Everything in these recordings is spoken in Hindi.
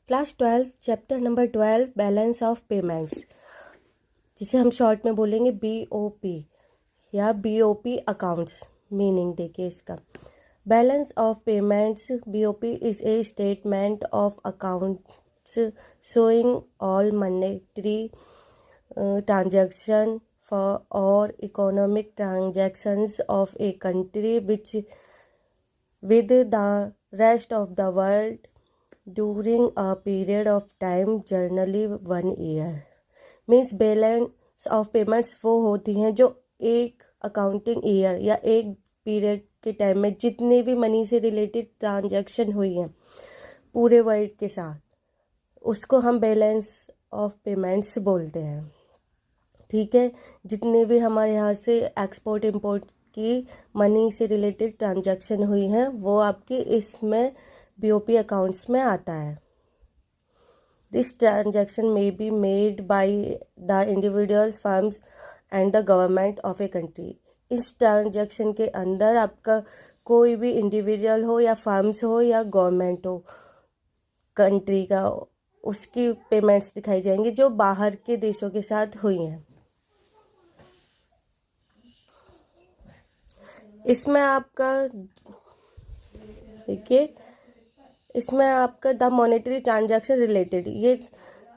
Class 12 chapter number 12 balance of payments, जिसे हम शॉर्ट में बोलेंगे BOP या BOP अकाउंट्स। मीनिंग देखिए इसका। Balance of payments BOP is a statement of accounts showing all monetary transaction for or economic transactions of a country which with the rest of the world during a period of time generally 1 year। Means balance of payments वो होती हैं जो एक अकाउंटिंग ईयर या एक पीरियड के टाइम में जितने भी मनी से रिलेटेड ट्रांजैक्शन हुई हैं पूरे वर्ल्ड के साथ, उसको हम बैलेंस ऑफ पेमेंट्स बोलते हैं। ठीक है, जितने भी हमारे यहाँ से एक्सपोर्ट इंपोर्ट की मनी से रिलेटेड ट्रांजैक्शन हुई हैं वो आपके इसमें BOP अकाउंट्स में आता है। This transaction may be made by the individuals, firms and the government of a country. इस ट्रांजैक्शन के अंदर आपका कोई भी इंडिविजुअल हो या फर्म्स हो या गवर्नमेंट हो कंट्री का, उसकी पेमेंट्स दिखाई जाएंगी जो बाहर के देशों के साथ हुई हैं। इसमें आपका देखिए, इसमें आपका द मॉनेटरी ट्रांजैक्शन रिलेटेड, ये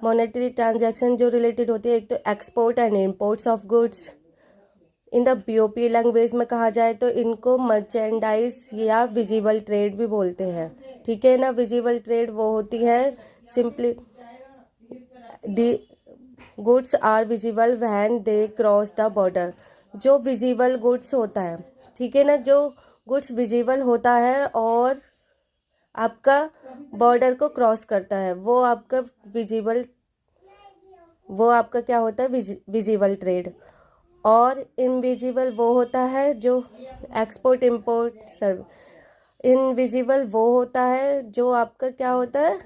मॉनेटरी ट्रांजैक्शन जो रिलेटेड होती है, एक तो export and imports of goods. In the BOP language में कहा जाए तो इनको मर्चेंडाइज या विजिबल ट्रेड भी बोलते हैं। ठीक है ना। विजिबल ट्रेड वो होती है simply the goods are visible when they cross the border. जो विजिबल गुड्स होता है, ठीक है ना, जो गुड्स विजिबल होता है और आपका बॉर्डर को क्रॉस करता है, वो आपका क्या होता है, विजिबल ट्रेड। और इनविजिबल वो होता है जो एक्सपोर्ट इंपोर्ट इनविजिबल वो होता है जो आपका क्या होता है,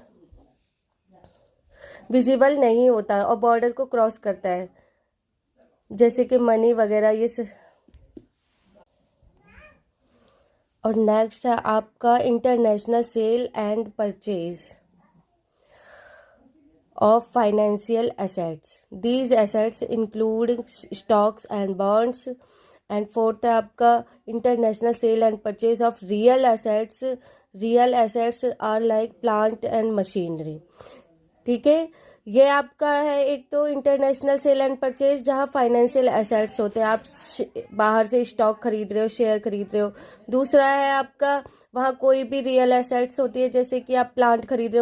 विजिबल नहीं होता है और बॉर्डर को क्रॉस करता है, जैसे कि मनी वगैरह ये सब। और नेक्स्ट है आपका international sale and purchase of financial assets। These assets include stocks and bonds। and fourth है आपका international sale and purchase of real assets। real assets are like plant and machinery। ठीक है, ये आपका है एक तो इंटरनेशनल सेल एंड परचेज जहाँ फाइनेंशियल एसेट्स होते हैं, आप बाहर से स्टॉक खरीद रहे हो, शेयर खरीद रहे हो। दूसरा है आपका वहाँ कोई भी रियल एसेट्स होती है, जैसे कि आप प्लांट खरीद रहे हो,